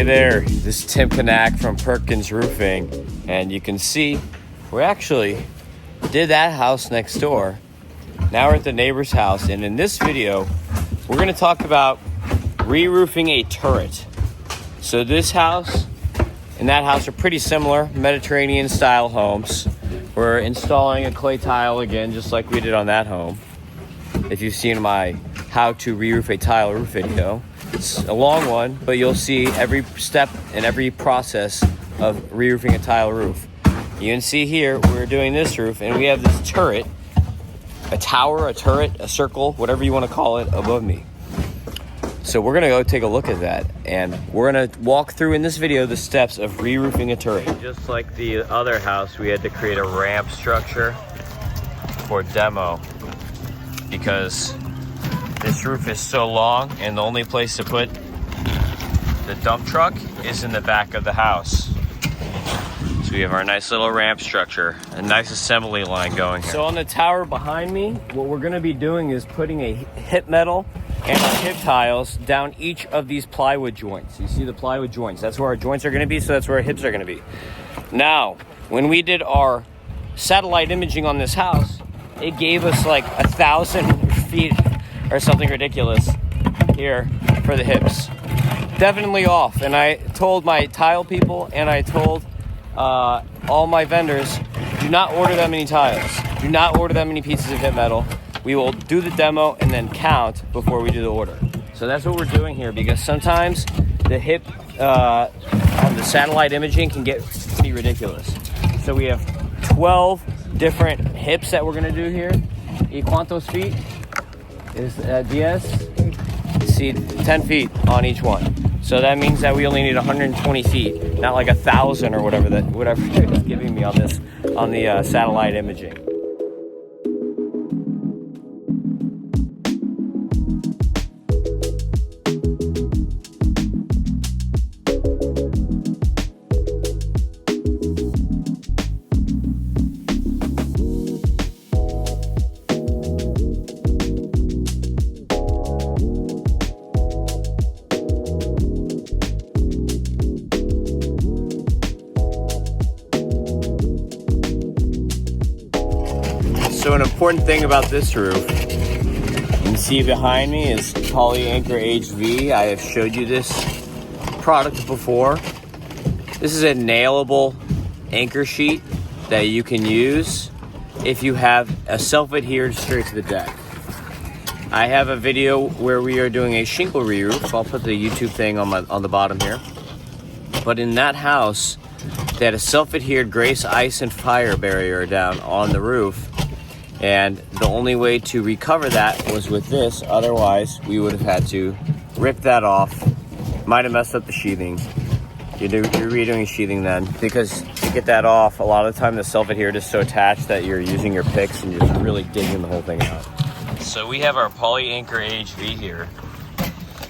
Hey there, this is Tim Kanak from Perkins Roofing, and you can see we actually did that house next door. Now we're at the neighbor's house, and in this video, we're going to talk about re-roofing a turret. So this house and that house are pretty similar, Mediterranean style homes. We're installing a clay tile again, just like we did on that home. If you've seen my how to re-roof a tile roof video, it's a long one, but you'll see every step and every process of re-roofing a tile roof. You can see here, we're doing this roof, and we have this turret, a tower, a turret, a circle, whatever you want to call it, above me. So we're gonna go take a look at that, and we're gonna walk through in this video the steps of re-roofing a turret. Just like the other house, we had to create a ramp structure for demo because this roof is so long, and the only place to put the dump truck is in the back of the house. So we have our nice little ramp structure, a nice assembly line going here. So on the tower behind me, what we're gonna be doing is putting a hip metal and our hip tiles down each of these plywood joints. You see the plywood joints, that's where our joints are gonna be, so that's where our hips are gonna be. Now, when we did our satellite imaging on this house, it gave us like 1,000 feet or something ridiculous here for the hips. Definitely off. And I told my tile people and I told all my vendors, do not order that many tiles. Do not order that many pieces of hip metal. We will do the demo and then count before we do the order. So that's what we're doing here, because sometimes the hip on the satellite imaging can get pretty ridiculous. So we have 12 different hips that we're gonna do here. ¿Y cuántos feet? Is 10? See, 10 feet on each one. So that means that we only need 120 feet, not like 1,000 or whatever it's giving me on this, on the satellite imaging. So an important thing about this roof, you can see behind me is Poly-Anchor HV. I have showed you this product before. This is a nailable anchor sheet that you can use if you have a self-adhered straight to the deck. I have a video where we are doing a shingle re-roof. I'll put the YouTube thing on the bottom here. But in that house, they had a self-adhered grace, ice, and fire barrier down on the roof. And the only way to recover that was with this. Otherwise, we would have had to rip that off. Might have messed up the sheathing. You're redoing sheathing then. Because to get that off, a lot of the time the self-adhered is so attached that you're using your picks and just really digging the whole thing out. So we have our Poly-Anchor HV here,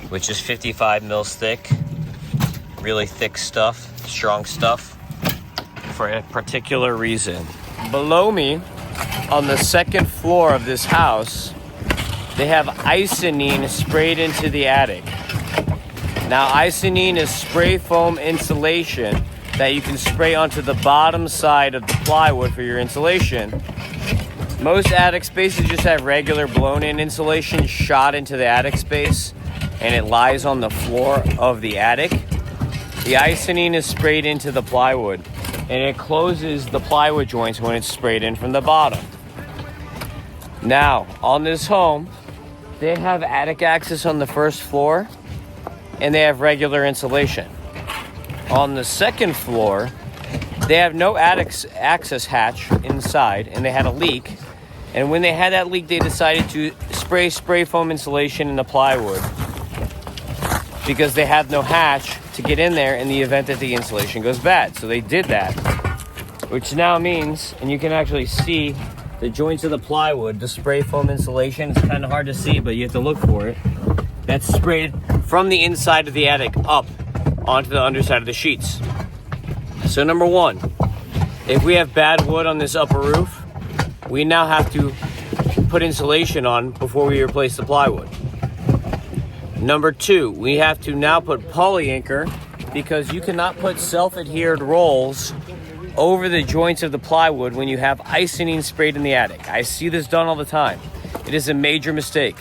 which is 55 mils thick. Really thick stuff, strong stuff, for a particular reason. Below me, on the second floor of this house, they have icynene sprayed into the attic. Now, icynene is spray foam insulation that you can spray onto the bottom side of the plywood for your insulation. Most attic spaces just have regular blown-in insulation shot into the attic space, and it lies on the floor of the attic. The icynene is sprayed into the plywood, and it closes the plywood joints when it's sprayed in from the bottom. Now, on this home, they have attic access on the first floor, and they have regular insulation. On the second floor, they have no attic access hatch inside, and they had a leak. And when they had that leak, they decided to spray foam insulation in the plywood because they have no hatch to get in there in the event that the insulation goes bad. So they did that, which now means, and you can actually see the joints of the plywood, the spray foam insulation. It's kind of hard to see, but you have to look for it. That's sprayed from the inside of the attic up onto the underside of the sheets. So number one, if we have bad wood on this upper roof, we now have to put insulation on before we replace the plywood. Number two, we have to now put Poly-Anchor because you cannot put self-adhered rolls over the joints of the plywood when you have icynene sprayed in the attic. I see this done all the time. It is a major mistake.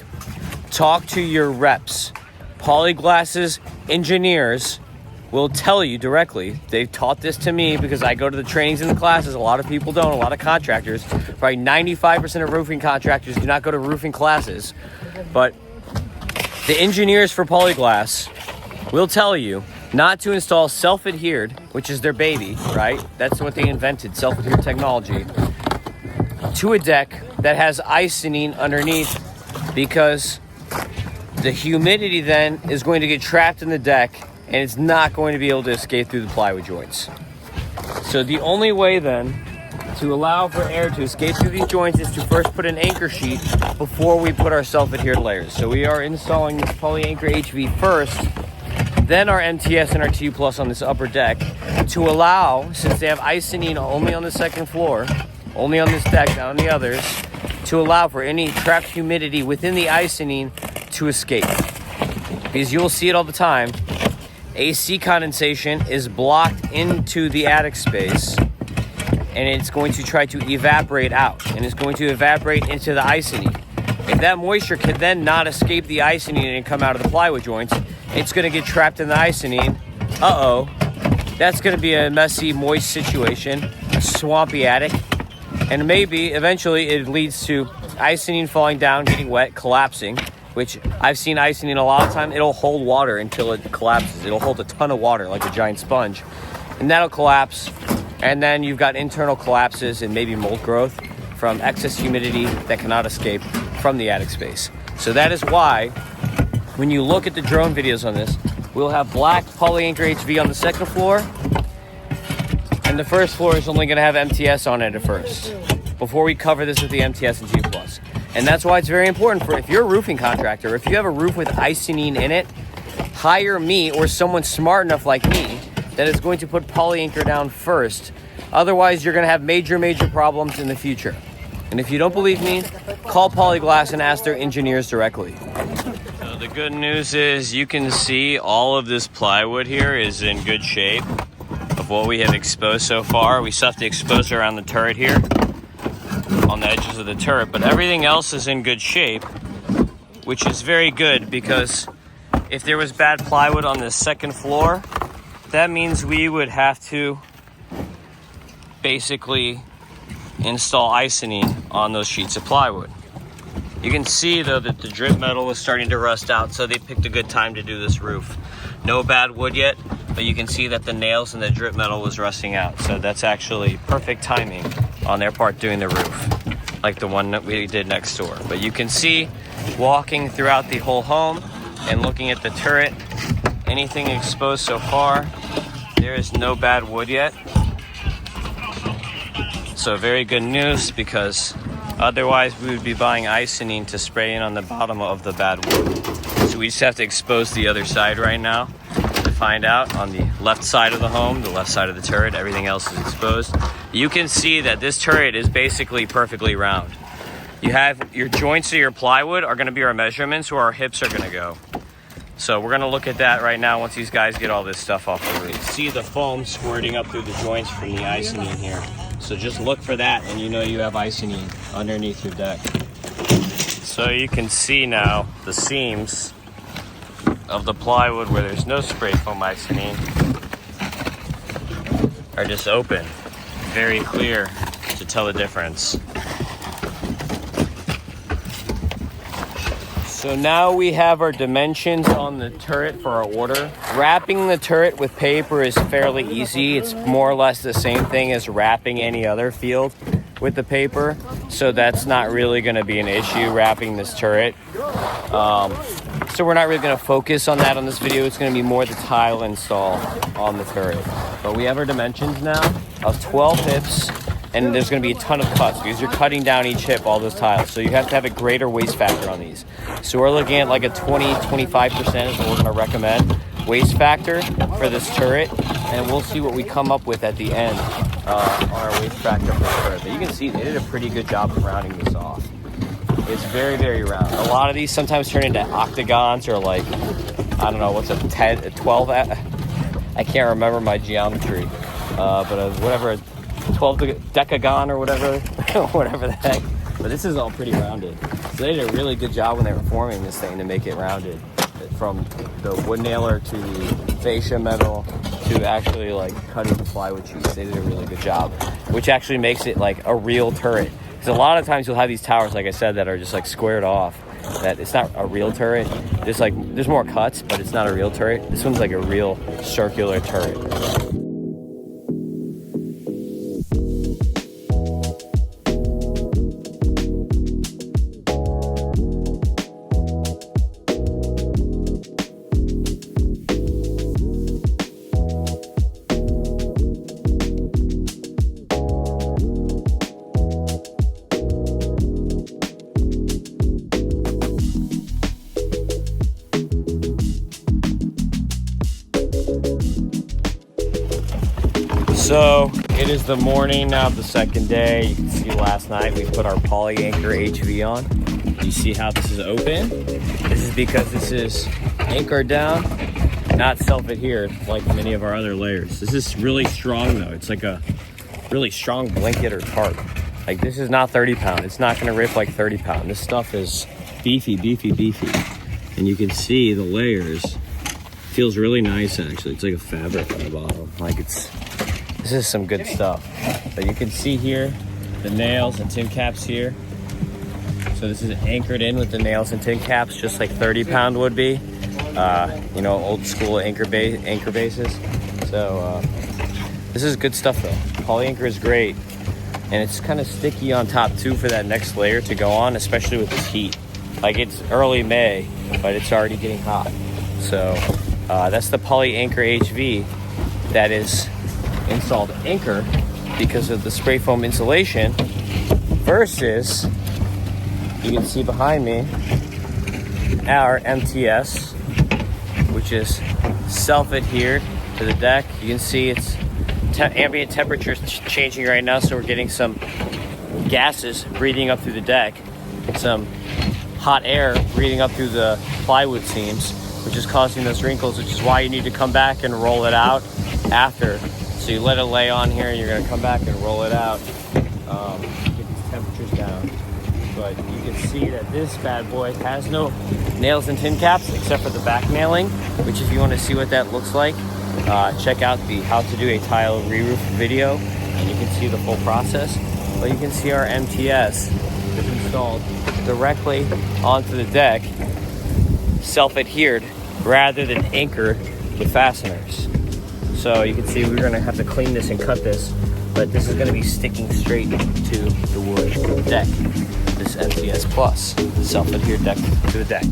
Talk to your reps. Polyglass's engineers will tell you directly. They've taught this to me because I go to the trainings and the classes. A lot of people don't. A lot of contractors, probably 95% of roofing contractors do not go to roofing classes. But the engineers for Polyglass will tell you not to install self-adhered, which is their baby, right? That's what they invented, self-adhered technology, to a deck that has icynene underneath, because the humidity then is going to get trapped in the deck and it's not going to be able to escape through the plywood joints. So the only way then to allow for air to escape through these joints is to first put an anchor sheet before we put our self-adhered layers. So we are installing this poly-anchor HV first, then our MTS and our TU Plus on this upper deck to allow, since they have icynene only on the second floor, only on this deck, not on the others, to allow for any trapped humidity within the icynene to escape. Because you'll see it all the time. AC condensation is blocked into the attic space and it's going to try to evaporate out, and it's going to evaporate into the icynene. If that moisture can then not escape the icynene and come out of the plywood joints, it's going to get trapped in the icynene. That's going to be a messy, moist situation, a swampy attic, and maybe eventually it leads to icynene falling down, getting wet, collapsing, which I've seen icynene a lot of time. It'll hold water until it collapses. It'll hold a ton of water like a giant sponge, and that'll collapse. And then you've got internal collapses and maybe mold growth from excess humidity that cannot escape from the attic space. So that is why when you look at the drone videos on this, we'll have black poly-anchor HV on the second floor, and the first floor is only going to have MTS on it at first, before we cover this with the MTS and G+. And that's why it's very important for, if you're a roofing contractor, if you have a roof with icynene in it, hire me or someone smart enough like me that is going to put poly-anchor down first. Otherwise, you're going to have major problems in the future. And if you don't believe me, call Polyglass and ask their engineers directly. So the good news is you can see all of this plywood here is in good shape of what we have exposed so far. We still have to expose around the turret here, on the edges of the turret, but everything else is in good shape, which is very good, because if there was bad plywood on the second floor, that means we would have to basically install icynene on those sheets of plywood. You can see though that the drip metal is starting to rust out, so they picked a good time to do this roof. No bad wood yet, but you can see that the nails and the drip metal was rusting out. So that's actually perfect timing on their part doing the roof, like the one that we did next door. But you can see, walking throughout the whole home and looking at the turret, anything exposed so far, there is no bad wood yet. So very good news, because otherwise we would be buying icynene to spray in on the bottom of the bad wood. So we just have to expose the other side right now to find out. On the left side of the home, the left side of the turret, everything else is exposed. You can see that this turret is basically perfectly round. You have your joints of your plywood are going to be our measurements, where our hips are going to go. So we're going to look at that right now once these guys get all this stuff off the roof. See the foam squirting up through the joints from the icynene here. So just look for that, and you know you have icynene underneath your deck. So you can see now the seams of the plywood where there's no spray foam icynene are just open. Very clear to tell the difference. So now we have our dimensions on the turret for our order. Wrapping the turret with paper is fairly easy. It's more or less the same thing as wrapping any other field with the paper. So that's not really going to be an issue, wrapping this turret. So we're not really going to focus on that on this video. It's going to be more the tile install on the turret. But we have our dimensions now of 12 hips. And there's going to be a ton of cuts because you're cutting down each hip, all those tiles. So you have to have a greater waste factor on these. So we're looking at like a 20-25% is what we're going to recommend waste factor for this turret. And we'll see what we come up with at the end on our waste factor for the turret. But you can see they did a pretty good job of rounding this off. It's very round. A lot of these sometimes turn into octagons, or like, I don't know, what's a 10, 12... I I can't remember my geometry, but whatever, 12 decagon or whatever, whatever the heck. But this is all pretty rounded. So they did a really good job when they were forming this thing to make it rounded. From the wood nailer to the fascia metal to actually like cutting the plywood sheets. They did a really good job, which actually makes it like a real turret. Because a lot of times you'll have these towers, like I said, that are just like squared off. That it's not a real turret. There's more cuts, but it's not a real turret. This one's like a real circular turret. So it is the morning now of the second day. You can see last night we put our poly anchor HV on. You see how this is open? This is because this is anchored down, not self-adhered like many of our other layers. This is really strong though. It's like a really strong blanket or tarp. Like this is not 30 pound. It's not gonna rip like 30 pound. This stuff is beefy. And you can see the layers. Feels really nice actually. It's like a fabric on the bottom. This is some good stuff. But you can see here the nails and tin caps here. So this is anchored in with the nails and tin caps, just like 30 pound would be. Old school anchor bases. So this is good stuff though. Poly anchor is great. And it's kind of sticky on top too for that next layer to go on, especially with this heat. Like it's early May, but it's already getting hot. So that's the poly anchor HV that is installed anchor because of the spray foam insulation versus, you can see behind me, our MTS, which is self-adhered to the deck. You can see it's ambient temperature changing right now, so we're getting some gases breathing up through the deck, some hot air breathing up through the plywood seams, which is causing those wrinkles, which is why you need to come back and roll it out after. So you let it lay on here and you're gonna come back and roll it out, get these temperatures down. But you can see that this bad boy has no nails and tin caps except for the back nailing, which if you wanna see what that looks like, check out the how to do a tile re-roof video and you can see the full process. But you can see our MTS is installed directly onto the deck, self-adhered rather than anchored with fasteners. So you can see we're gonna have to clean this and cut this, but this is gonna be sticking straight to the wood deck. This MTS Plus, self-adhered deck to the deck.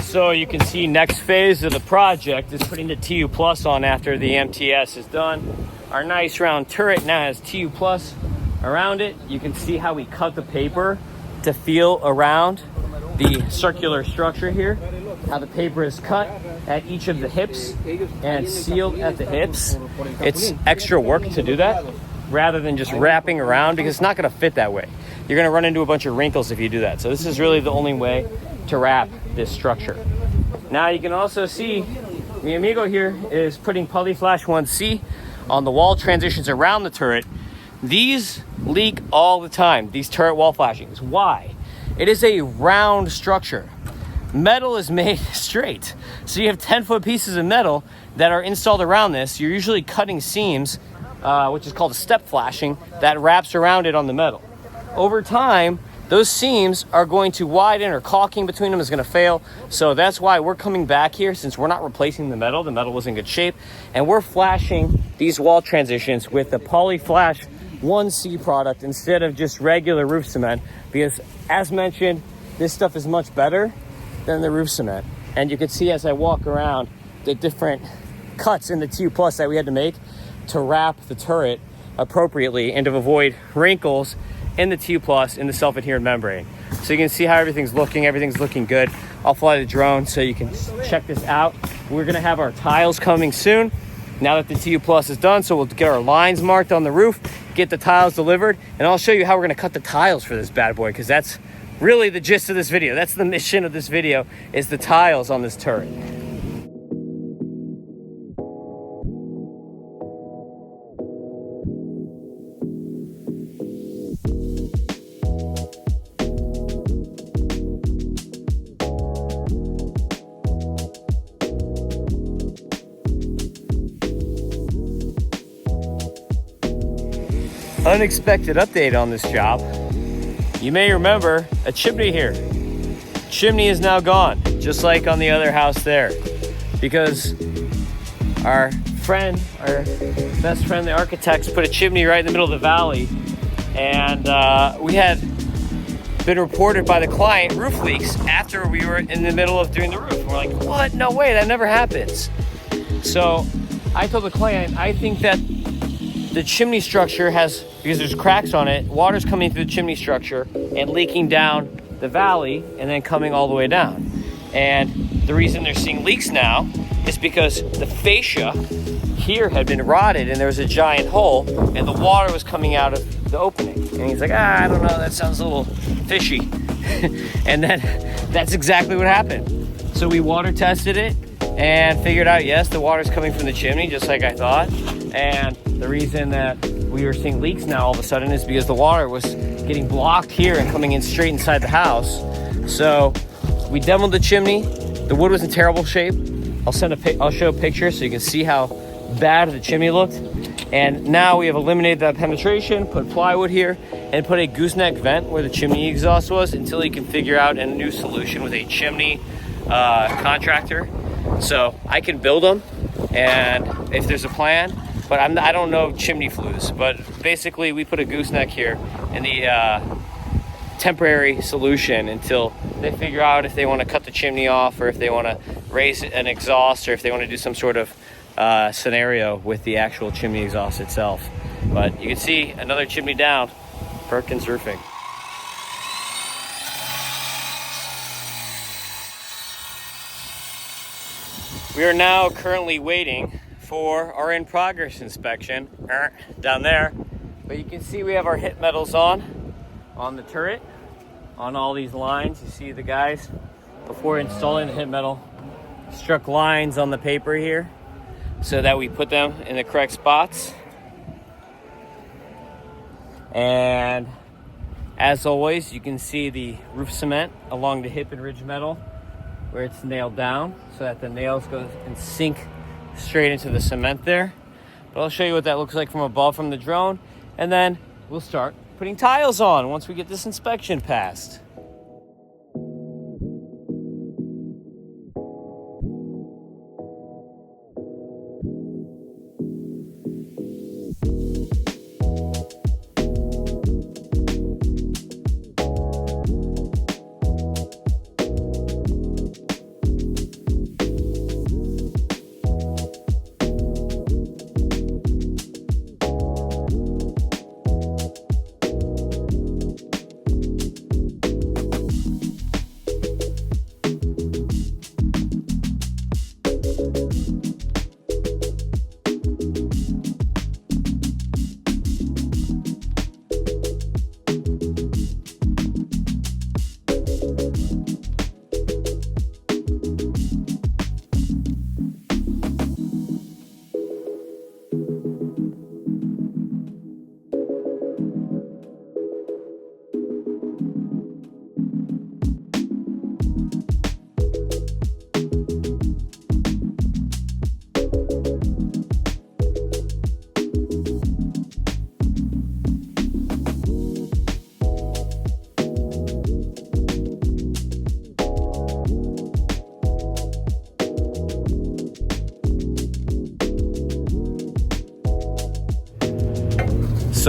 So you can see next phase of the project is putting the TU Plus on after the MTS is done. Our nice round turret now has TU Plus around it. You can see how we cut the paper to feel around the circular structure here. How the paper is cut at each of the hips and sealed at the hips. It's extra work to do that rather than just wrapping around because it's not gonna fit that way. You're gonna run into a bunch of wrinkles if you do that. So this is really the only way to wrap this structure. Now you can also see mi amigo here is putting Polyflash 1C on the wall transitions around the turret. These leak all the time, these turret wall flashings. Why? It is a round structure. Metal is made straight. So you have 10-foot pieces of metal that are installed around this. You're usually cutting seams, which is called a step flashing, that wraps around it on the metal. Over time, those seams are going to widen, or caulking between them is going to fail. So that's why we're coming back here, since we're not replacing the metal. The metal was in good shape. And we're flashing these wall transitions with the Poly Flash 1C product instead of just regular roof cement. Because as mentioned, this stuff is much better than the roof cement. And you can see as I walk around the different cuts in the TU Plus that we had to make to wrap the turret appropriately and to avoid wrinkles in the TU Plus in the self-adhered membrane. So you can see how everything's looking good. I'll fly the drone so you can check this out. We're gonna have our tiles coming soon now that the TU Plus is done. So we'll get our lines marked on the roof, get the tiles delivered, and I'll show you how we're gonna cut the tiles for this bad boy, because that's really the gist of this video. That's the mission of this video, is the tiles on this turret. Unexpected update on this job. You may remember a chimney here. Chimney is now gone, just like on the other house there, because our best friend, the architects, put a chimney right in the middle of the valley, and we had been reported by the client roof leaks after we were in the middle of doing the roof. We're like, what? No way, that never happens. So I told the client, I think that the chimney structure has, because there's cracks on it, water's coming through the chimney structure and leaking down the valley and then coming all the way down. And the reason they're seeing leaks now is because the fascia here had been rotted and there was a giant hole and the water was coming out of the opening. And he's like, I don't know, that sounds a little fishy. And then that's exactly what happened. So we water tested it and figured out, yes, the water's coming from the chimney, just like I thought. And the reason that we were seeing leaks now all of a sudden is because the water was getting blocked here and coming in straight inside the house. So we demoed the chimney. The wood was in terrible shape. I'll show a picture so you can see how bad the chimney looked. And now we have eliminated that penetration, put plywood here, and put a gooseneck vent where the chimney exhaust was until you can figure out a new solution with a chimney contractor. So I can build them, and if there's a plan, but I don't know chimney flues. But basically, we put a gooseneck here in the temporary solution until they figure out if they want to cut the chimney off, or if they want to raise an exhaust, or if they want to do some sort of scenario with the actual chimney exhaust itself. But you can see another chimney down, Perkins Roofing. We are now currently waiting for our in-progress inspection down there. But you can see we have our hit metals on the turret, on all these lines. You see the guys, before installing the hit metal, struck lines on the paper here so that we put them in the correct spots. And as always, you can see the roof cement along the hip and ridge metal where it's nailed down so that the nails go and sink straight into the cement there. But I'll show you what that looks like from above from the drone, and then we'll start putting tiles on once we get this inspection passed.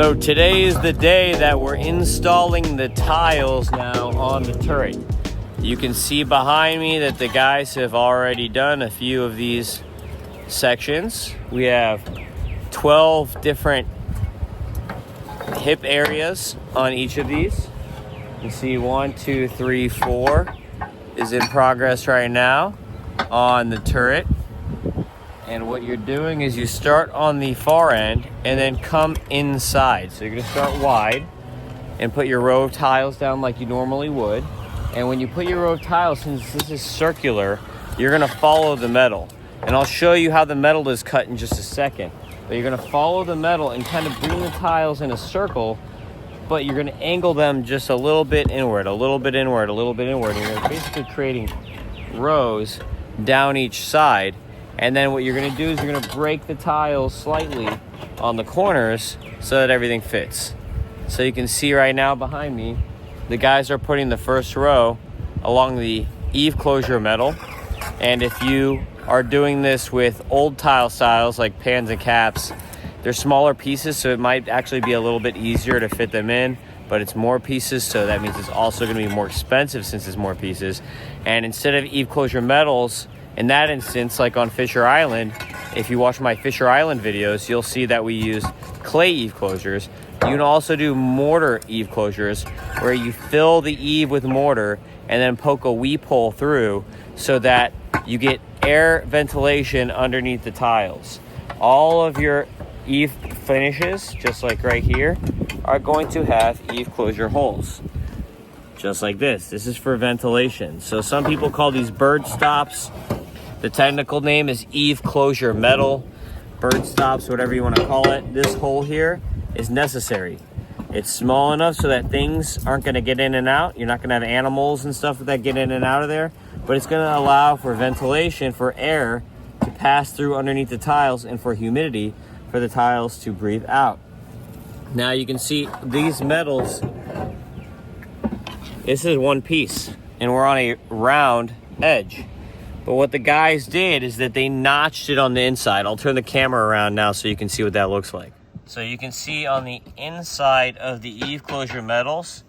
So today is the day that we're installing the tiles now on the turret. You can see behind me that the guys have already done a few of these sections. We have 12 different hip areas on each of these. You see 1, 2, 3, 4 is in progress right now on the turret. And what you're doing is you start on the far end and then come inside. So you're gonna start wide and put your row of tiles down like you normally would. And when you put your row of tiles, since this is circular, you're gonna follow the metal. And I'll show you how the metal is cut in just a second. But you're gonna follow the metal and kind of bring the tiles in a circle, but you're gonna angle them just a little bit inward, a little bit inward, a little bit inward. And you're basically creating rows down each side. And then what you're gonna do is you're gonna break the tiles slightly on the corners so that everything fits. So you can see right now behind me, the guys are putting the first row along the eave closure metal. And if you are doing this with old tile styles like pans and caps, they're smaller pieces, so it might actually be a little bit easier to fit them in, but it's more pieces, so that means it's also gonna be more expensive since it's more pieces. And instead of eave closure metals, in that instance, like on Fisher Island, if you watch my Fisher Island videos, you'll see that we use clay eave closures. You can also do mortar eave closures where you fill the eave with mortar and then poke a weep hole through so that you get air ventilation underneath the tiles. All of your eave finishes, just like right here, are going to have eave closure holes. Just like this. This is for ventilation. So some people call these bird stops. The technical name is eave closure metal, bird stops, whatever you want to call it. This hole here is necessary. It's small enough so that things aren't going to get in and out. You're not going to have animals and stuff that get in and out of there, but it's going to allow for ventilation, for air to pass through underneath the tiles, and for humidity for the tiles to breathe out. Now you can see these metals, this is one piece, and we're on a round edge. But what the guys did is that they notched it on the inside. I'll turn the camera around now so you can see what that looks like. So you can see on the inside of the eave closure metals,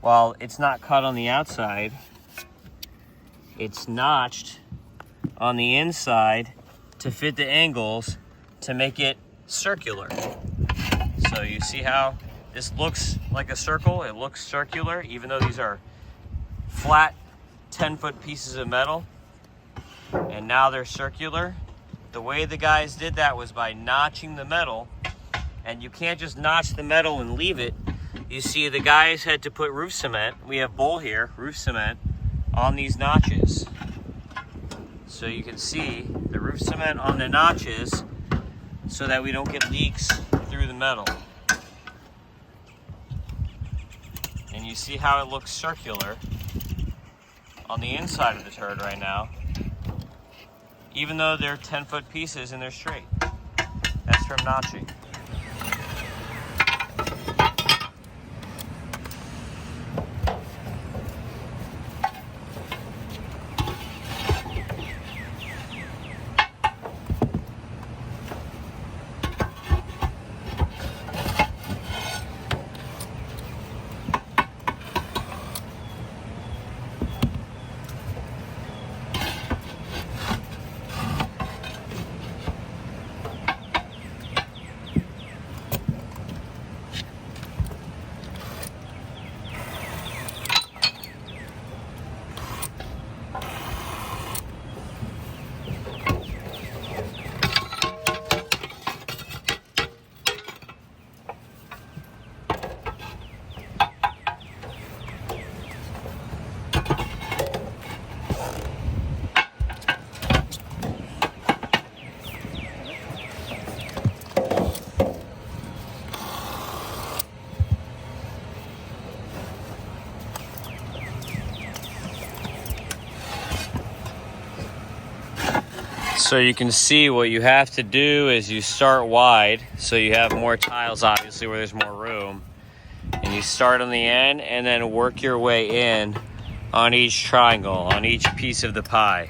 while it's not cut on the outside, it's notched on the inside to fit the angles to make it circular. So you see how this looks like a circle? It looks circular, even though these are flat 10-foot pieces of metal. And now they're circular. The way the guys did that was by notching the metal, and you can't just notch the metal and leave it. You see the guys had to put roof cement, we have bowl here, roof cement, on these notches. So you can see the roof cement on the notches so that we don't get leaks through the metal. And you see how it looks circular on the inside of the turret right now, even though they're 10-foot pieces and they're straight. That's from notching. So you can see what you have to do is you start wide, so you have more tiles obviously where there's more room, and you start on the end and then work your way in on each triangle, on each piece of the pie.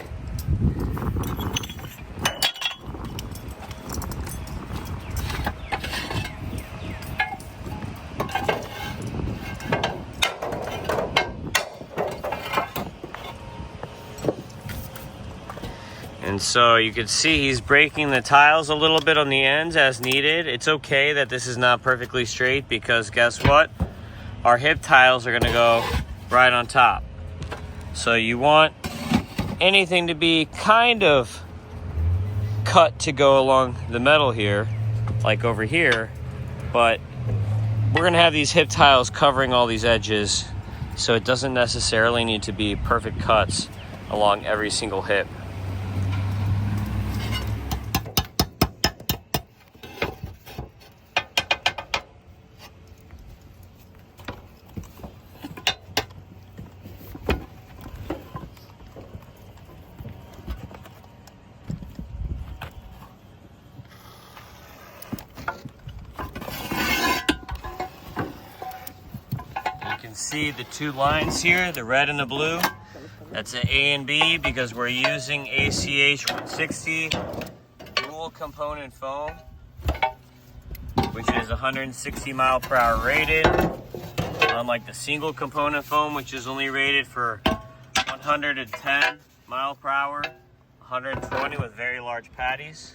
And so you can see he's breaking the tiles a little bit on the ends as needed. It's okay that this is not perfectly straight, because guess what? Our hip tiles are gonna go right on top. So you want anything to be kind of cut to go along the metal here, like over here, but we're gonna have these hip tiles covering all these edges, so it doesn't necessarily need to be perfect cuts along every single hip. See the two lines here, the red and the blue. That's an A and B because we're using ACH 160 dual component foam, which is 160 mile per hour rated, unlike the single component foam, which is only rated for 110 mile per hour, 120 with very large patties.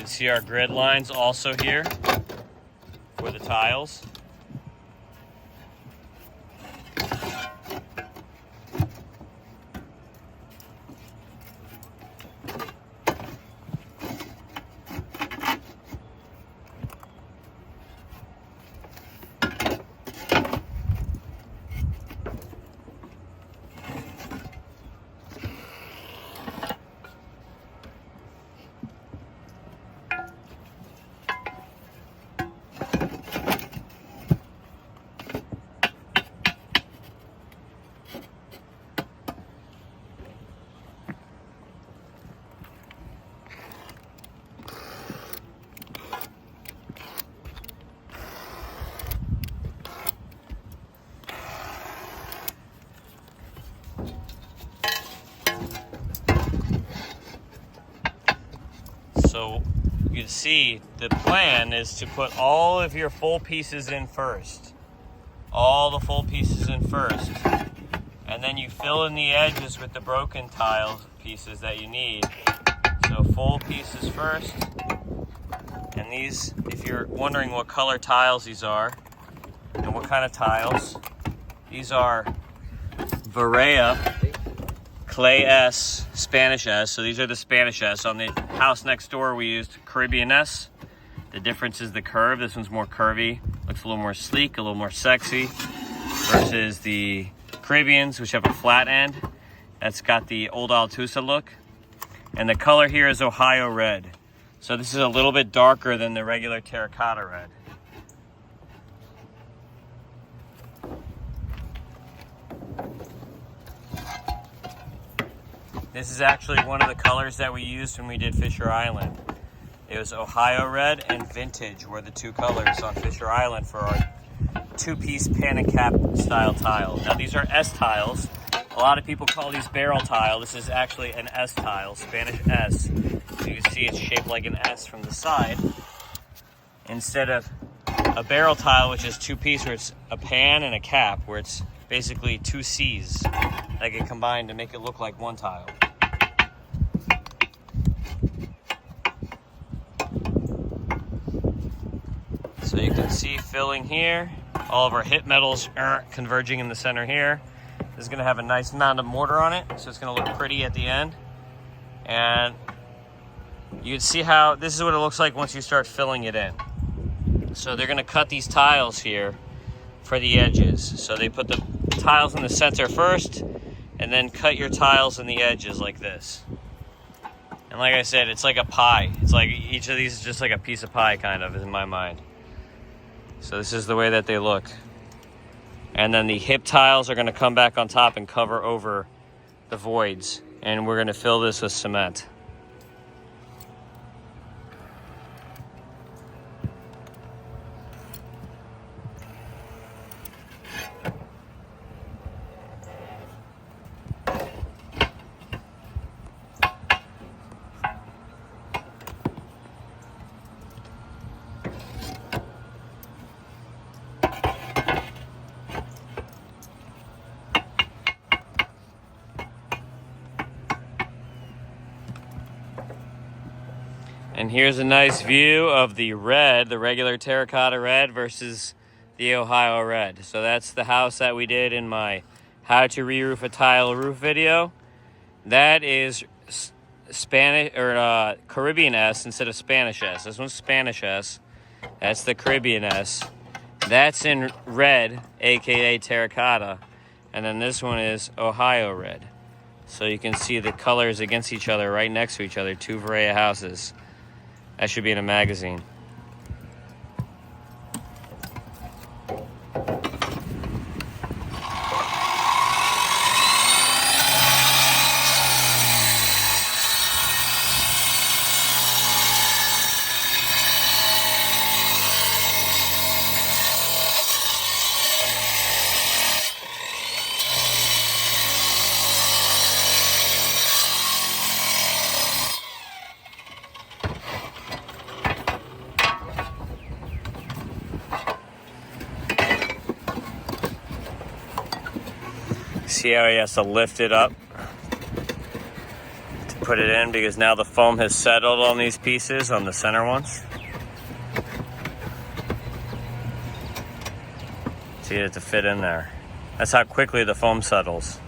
See our grid lines also here for the tiles. So you can see the plan is to put all of your full pieces in first. All the full pieces in first. And then you fill in the edges with the broken tile pieces that you need. So full pieces first. And these, if you're wondering what color tiles these are and what kind of tiles, these are Verea Clay S, Spanish S. So these are the Spanish S. On the house next door, we used Caribbean S. The difference is the curve. This one's more curvy. Looks a little more sleek, a little more sexy. Versus the Caribbeans, which have a flat end. That's got the old Altusa look. And the color here is Ohio red. So this is a little bit darker than the regular terracotta red. This is actually one of the colors that we used when we did Fisher Island. It was Ohio red and vintage were the two colors on Fisher Island for our two-piece pan and cap style tile. Now these are S tiles. A lot of people call these barrel tile. This is actually an S tile, Spanish S. So you can see it's shaped like an S from the side. Instead of a barrel tile, which is two-piece, where it's a pan and a cap, where it's basically two C's that get combined to make it look like one tile. So you can see filling here, all of our hip metals are converging in the center here. This is going to have a nice amount of mortar on it, so it's going to look pretty at the end. And you can see how this is what it looks like once you start filling it in. So they're going to cut these tiles here for the edges. So they put the tiles in the center first, and then cut your tiles in the edges like this. And like I said, it's like a pie. It's like each of these is just like a piece of pie, kind of, in my mind. So this is the way that they look. And then the hip tiles are going to come back on top and cover over the voids. And we're going to fill this with cement. And here's a nice view of the red, the regular terracotta red versus the Ohio red. So that's the house that we did in my how to re-roof a tile roof video. That is Spanish or Caribbean S instead of Spanish S. This one's Spanish S. That's the Caribbean S. That's in red, aka terracotta. And then this one is Ohio red. So you can see the colors against each other, right next to each other, two Verea houses. That should be in a magazine. See how he has to lift it up to put it in, because now the foam has settled on these pieces, on the center ones. See it to fit in there. That's how quickly the foam settles.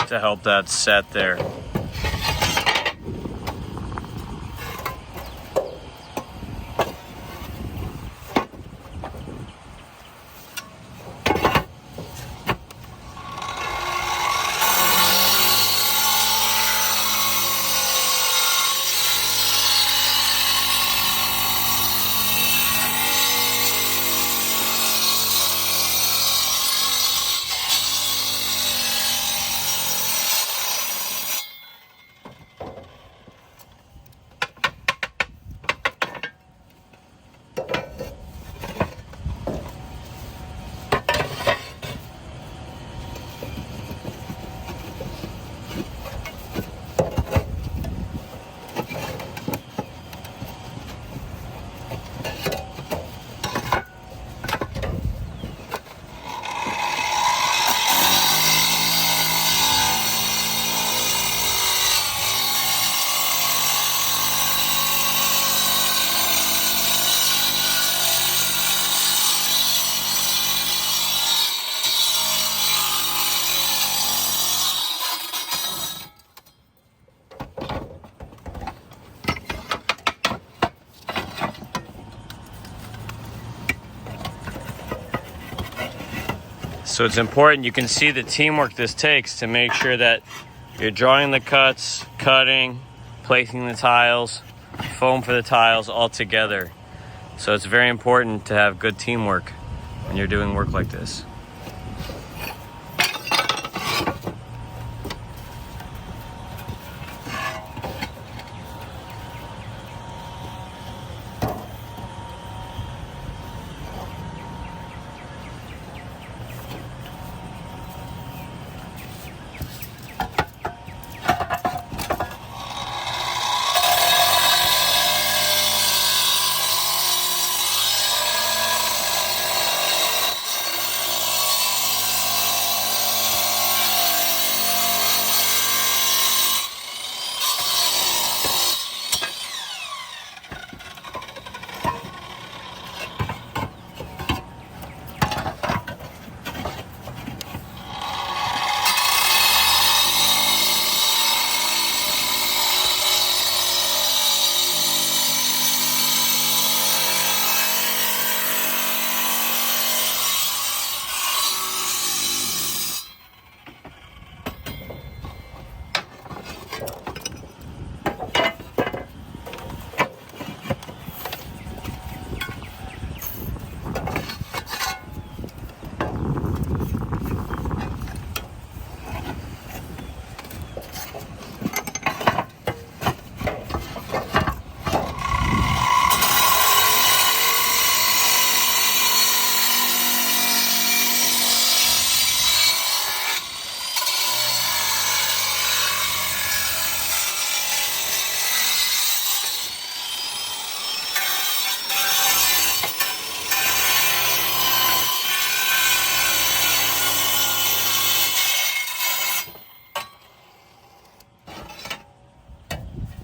to help that set there. So it's important, you can see the teamwork this takes to make sure that you're drawing the cuts, cutting, placing the tiles, foam for the tiles all together. So it's very important to have good teamwork when you're doing work like this.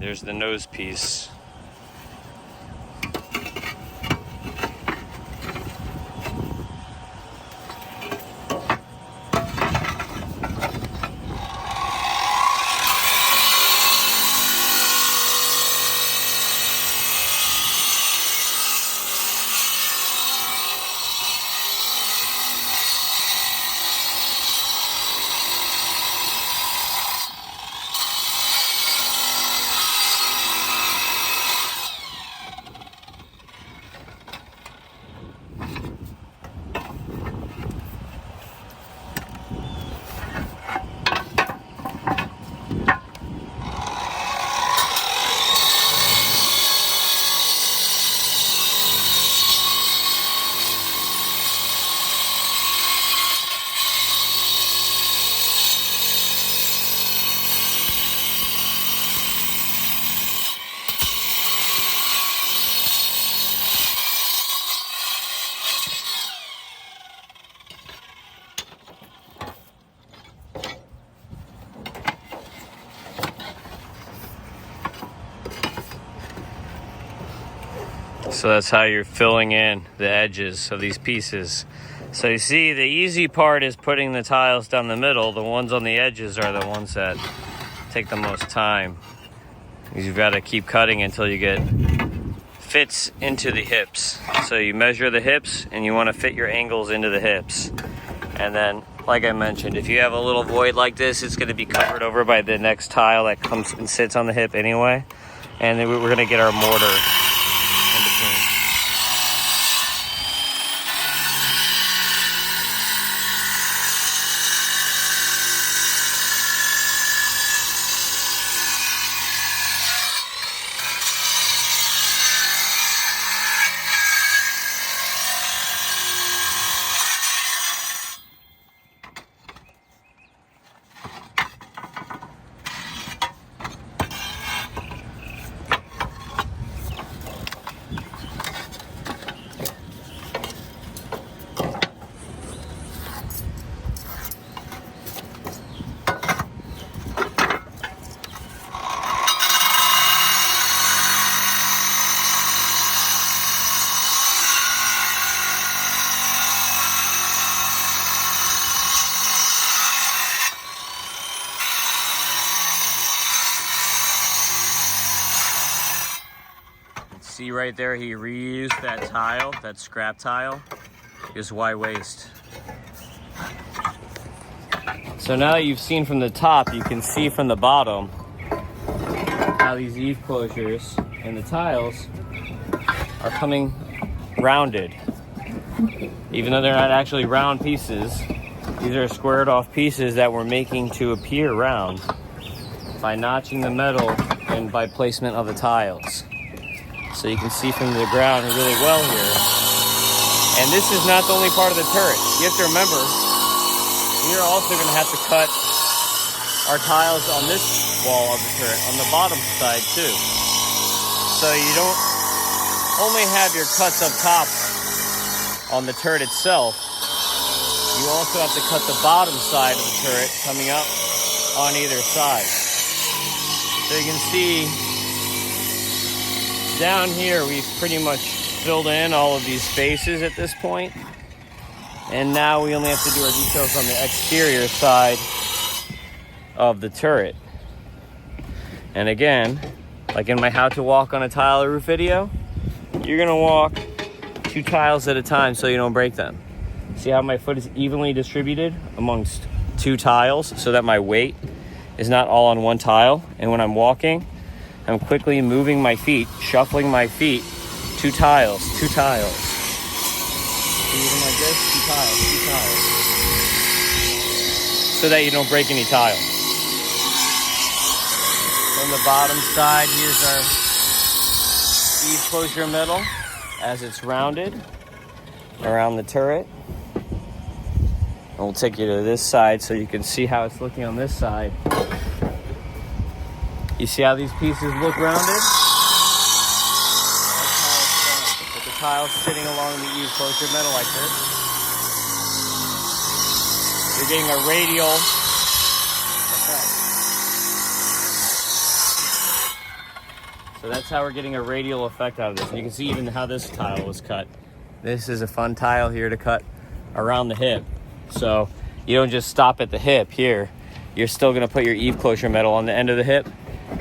There's the nose piece. So that's how you're filling in the edges of these pieces. So you see, the easy part is putting the tiles down the middle. The ones on the edges are the ones that take the most time. You've got to keep cutting until you get fits into the hips. So you measure the hips and you want to fit your angles into the hips. And then, like I mentioned, if you have a little void like this, it's going to be covered over by the next tile that comes and sits on the hip anyway. And then we're going to get our mortar in between. See right there, he reused that tile, that scrap tile. Just why waste? So now that you've seen from the top, you can see from the bottom how these eave closures and the tiles are coming rounded. Even though they're not actually round pieces, these are squared off pieces that we're making to appear round by notching the metal and by placement of the tiles. So you can see from the ground really well here. And this is not the only part of the turret. You have to remember, we're also going to have to cut our tiles on this wall of the turret, on the bottom side too. So you don't only have your cuts up top on the turret itself, you also have to cut the bottom side of the turret coming up on either side. So you can see down here, we've pretty much filled in all of these spaces at this point. And now we only have to do our details on the exterior side of the turret. And again, like in my how to walk on a tile roof video, you're gonna walk 2 tiles at a time so you don't break them. See how my foot is evenly distributed amongst 2 tiles so that my weight is not all on one tile. And when I'm walking, I'm quickly moving my feet, shuffling my feet, 2 tiles, 2 tiles. Even like this, 2 tiles, 2 tiles. So that you don't break any tile. On the bottom side, here's our eave closure metal as it's rounded around the turret. And we'll take you to this side so you can see how it's looking on this side. You see how these pieces look rounded? That's how it's done. With the tiles sitting along the eave closure metal like this. You're getting a radial effect. So that's how we're getting a radial effect out of this. And you can see even how this tile was cut. This is a fun tile here to cut around the hip. So you don't just stop at the hip here. You're still gonna put your eave closure metal on the end of the hip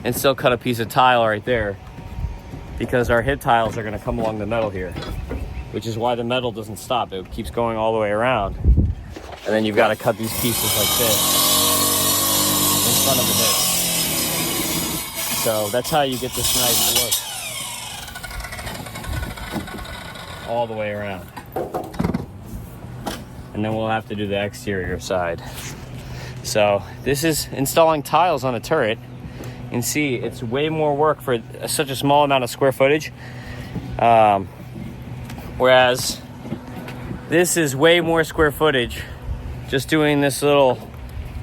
and still cut a piece of tile right there, because our hip tiles are going to come along the metal here, which is why the metal doesn't stop. It keeps going all the way around. And then you've got to cut these pieces like this in front of the hip. So that's how you get this nice look all the way around. And then we'll have to do the exterior side. So this is installing tiles on a turret. And see, it's way more work for such a small amount of square footage. Whereas this is way more square footage. Just doing this little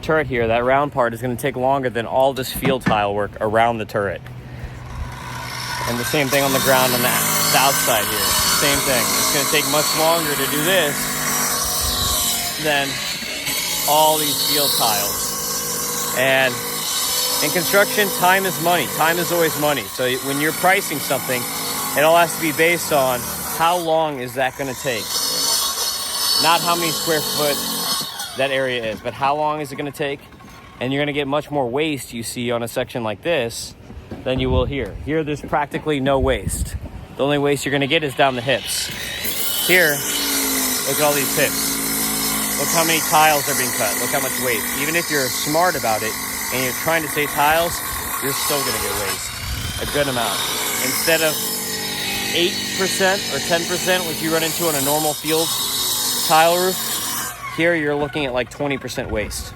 turret here, that round part is going to take longer than all this field tile work around the turret. And the same thing on the ground on the outside here. Same thing. It's going to take much longer to do this than all these field tiles. And in construction, time is money. Time is always money. So when you're pricing something, it all has to be based on how long is that going to take. not how many square foot that area is, but how long is it going to take. And you're going to get much more waste, you see, on a section like this than you will here. Here, there's practically no waste. The only waste you're going to get is down the hips. Here, look at all these hips. Look how many tiles are being cut. Look how much waste. Even if you're smart about it and you're trying to save tiles, you're still going to get waste. A good amount. Instead of 8% or 10%, which you run into on a normal field tile roof, here you're looking at like 20% waste.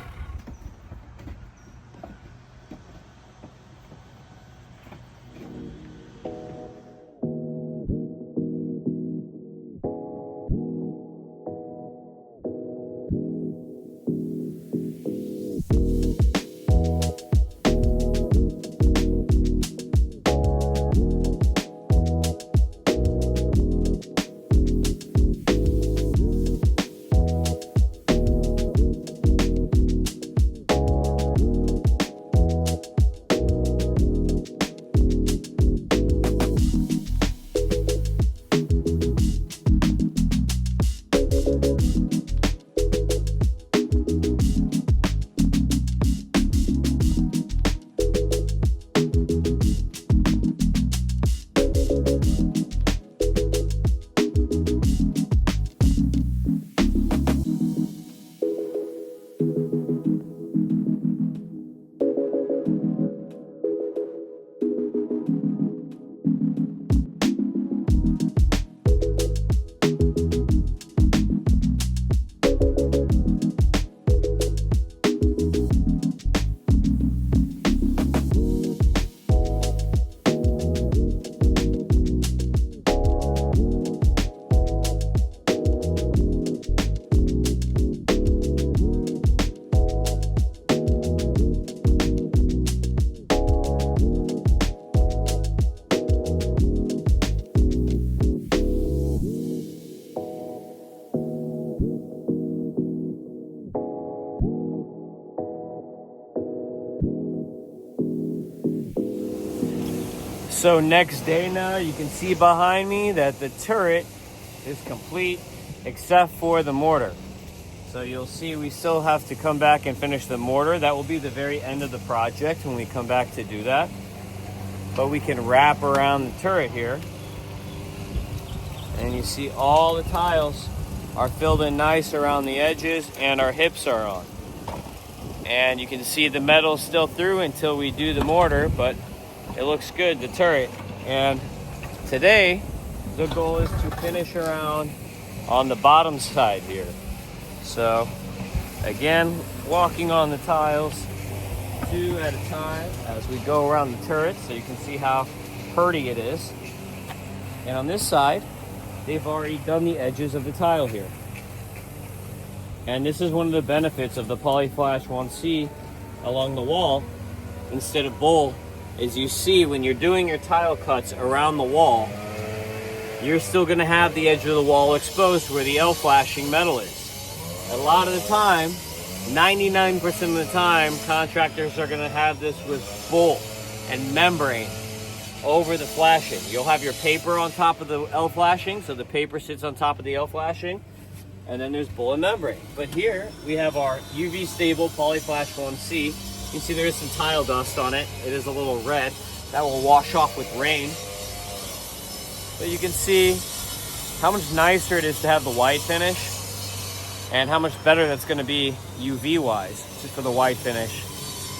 So next day now, you can see behind me that the turret is complete except for the mortar. So you'll see we still have to come back and finish the mortar. That will be the very end of the project when we come back to do that. But we can wrap around the turret here. And you see all the tiles are filled in nice around the edges and our hips are on. And you can see the metal still through until we do the mortar, but it looks good, the turret. And today, the goal is to finish around on the bottom side here. So, again, walking on the tiles 2 at a time as we go around the turret so you can see how purty it is. And on this side, they've already done the edges of the tile here. And this is one of the benefits of the Polyflash 1C along the wall instead of bowl, is you see when you're doing your tile cuts around the wall, you're still going to have the edge of the wall exposed where the L-flashing metal is. A lot of the time, 99% of the time, contractors are going to have this with bowl and membrane over the flashing. You'll have your paper on top of the L-flashing, so the paper sits on top of the L-flashing, and then there's bowl and membrane. But here, we have our UV stable Polyflash 1C. You can see there is some tile dust on it. It is a little red. That will wash off with rain. But you can see how much nicer it is to have the white finish and how much better that's going to be UV-wise just for the white finish.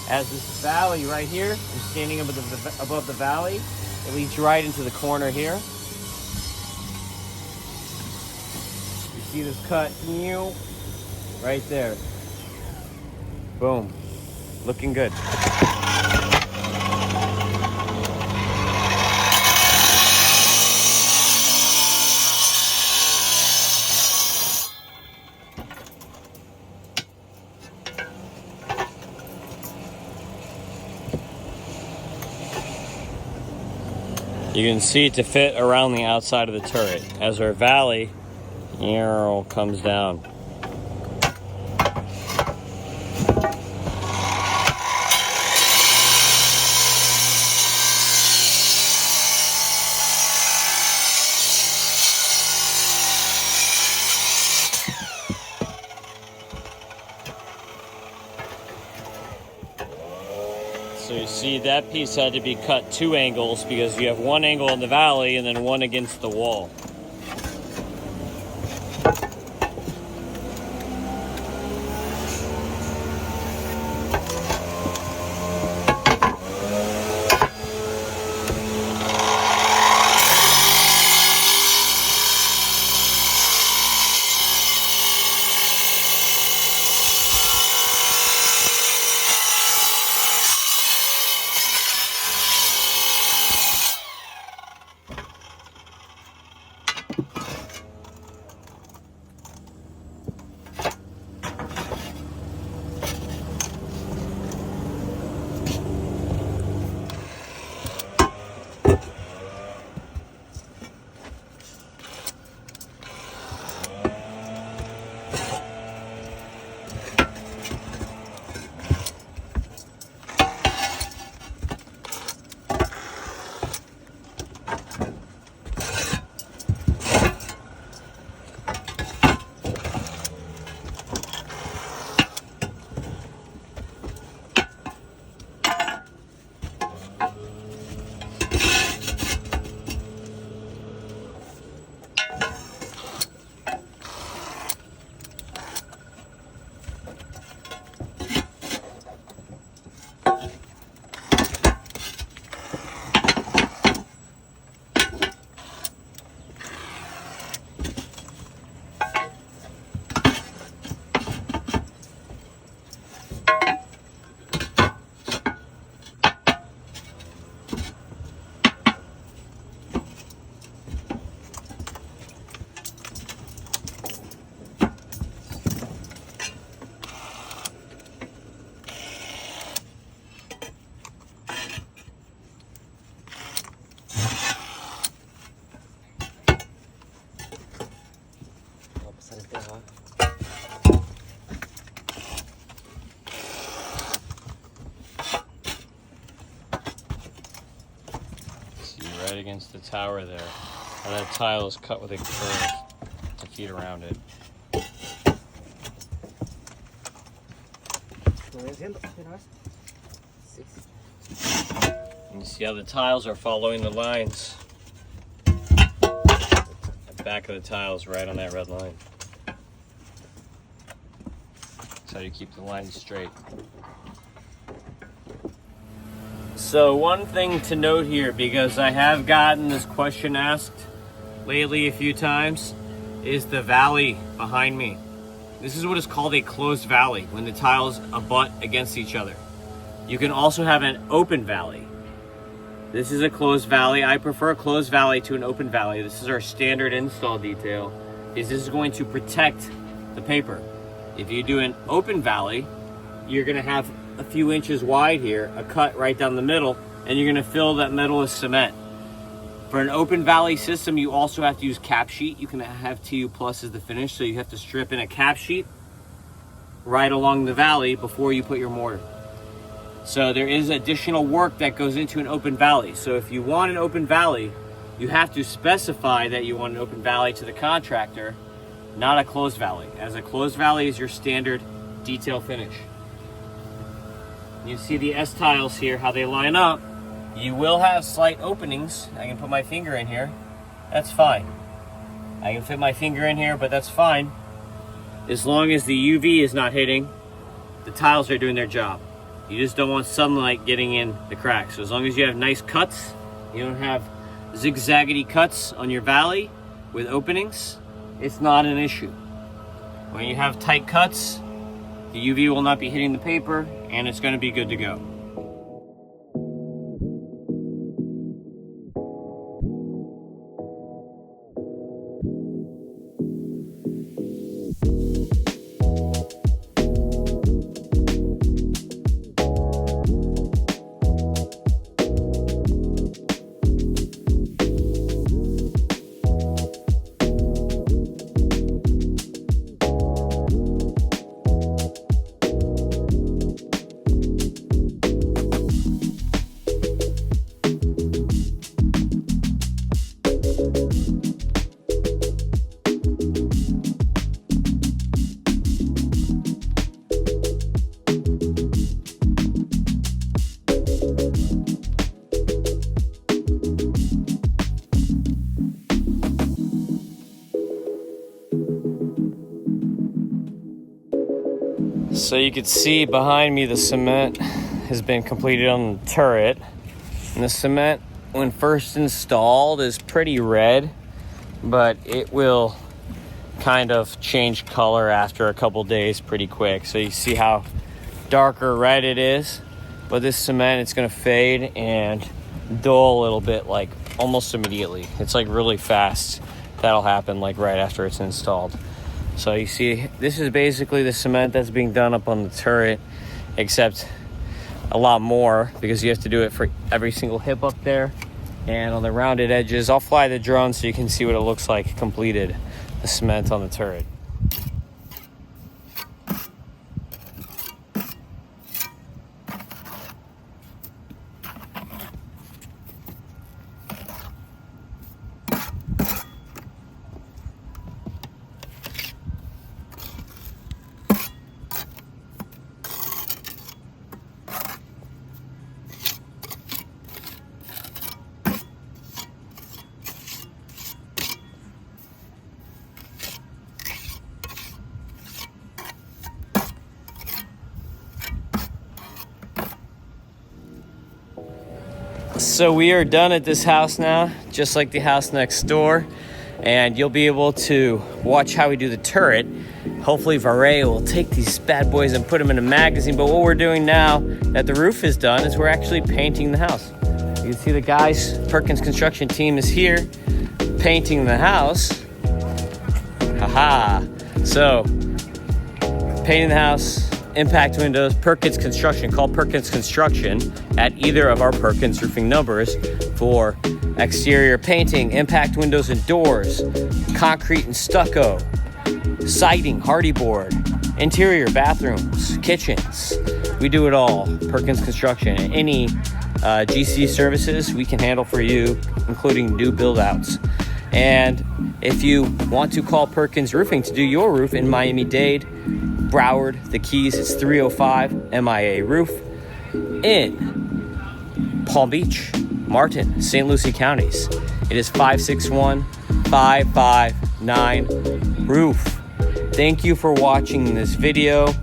As this valley right here, I'm standing above the valley. It leads right into the corner here. You see this cut right there. Boom. Looking good. You can see it to fit around the outside of the turret as our valley comes down. See, that piece had to be cut 2 angles because you have one angle in the valley and then one against the wall. Right against the tower there. And that tile is cut with a curve to feed around it. And you see how the tiles are following the lines. The back of the tile is right on that red line. That's how you keep the lines straight. So one thing to note here, because I have gotten this question asked lately a few times, is the valley behind me. This is what is called a closed valley, when the tiles abut against each other. You can also have an open valley. This is a closed valley. I prefer a closed valley to an open valley. This is our standard install detail, is this is going to protect the paper. If you do an open valley, you're gonna have a few inches wide here, a cut right down the middle, and you're gonna fill that middle with cement. For an open valley system, you also have to use cap sheet. You can have TU plus as the finish, so you have to strip in a cap sheet right along the valley before you put your mortar. So there is additional work that goes into an open valley. So if you want an open valley, you have to specify that you want an open valley to the contractor, not a closed valley, as a closed valley is your standard detail finish. You see the S tiles here, how they line up. You will have slight openings. I can put my finger in here. That's fine. I can fit my finger in here, but that's fine. As long as the UV is not hitting, the tiles are doing their job. You just don't want sunlight getting in the cracks. So as long as you have nice cuts, you don't have zigzaggedy cuts on your valley with openings, it's not an issue. When you have tight cuts, the UV will not be hitting the paper, and it's going to be good to go. So you can see behind me the cement has been completed on the turret. And the cement, when first installed, is pretty red, but it will kind of change color after a couple days pretty quick. So you see how darker red it is, but this cement, it's gonna fade and dull a little bit, like almost immediately. It's like really fast. That'll happen like right after it's installed. So you see, this is basically the cement that's being done up on the turret, except a lot more because you have to do it for every single hip up there. And on the rounded edges, I'll fly the drone so you can see what it looks like completed, the cement on the turret. So we are done at this house now, just like the house next door, and you'll be able to watch how we do the turret. Hopefully Verea will take these bad boys and put them in a magazine, but what we're doing now that the roof is done is we're actually painting the house. You can see the guys, Perkins construction team is here painting the house. Haha. So, painting the house, impact windows, Perkins Construction. Call Perkins Construction at either of our Perkins Roofing numbers for exterior painting, impact windows and doors, concrete and stucco, siding, hardy board, interior bathrooms, kitchens. We do it all. Perkins Construction. And any GC services we can handle for you, including new build outs. And if you want to call Perkins Roofing to do your roof in Miami-Dade, Broward, the Keys, it's 305 MIA Roof. In Palm Beach, Martin, St. Lucie counties, it is 561-559 Roof. Thank you for watching this video.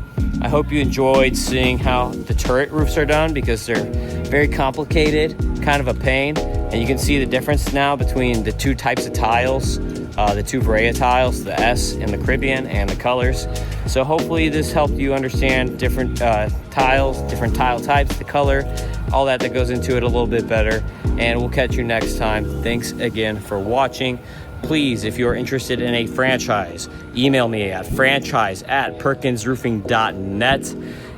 I hope you enjoyed seeing how the turret roofs are done because they're very complicated, kind of a pain. And you can see the difference now between the two types of tiles, the two Verea tiles, the S and the Caribbean, and the colors. So hopefully this helped you understand different tiles, different tile types, the color, all that goes into it a little bit better. And we'll catch you next time. Thanks again for watching. Please, if you're interested in a franchise, email me at franchise@perkinsroofing.net.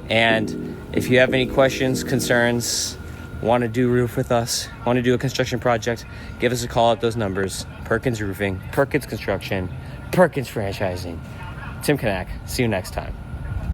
And if you have any questions, concerns, want to do roof with us, want to do a construction project, give us a call at those numbers. Perkins Roofing, Perkins Construction, Perkins Franchising. Tim Kanak. See you next time.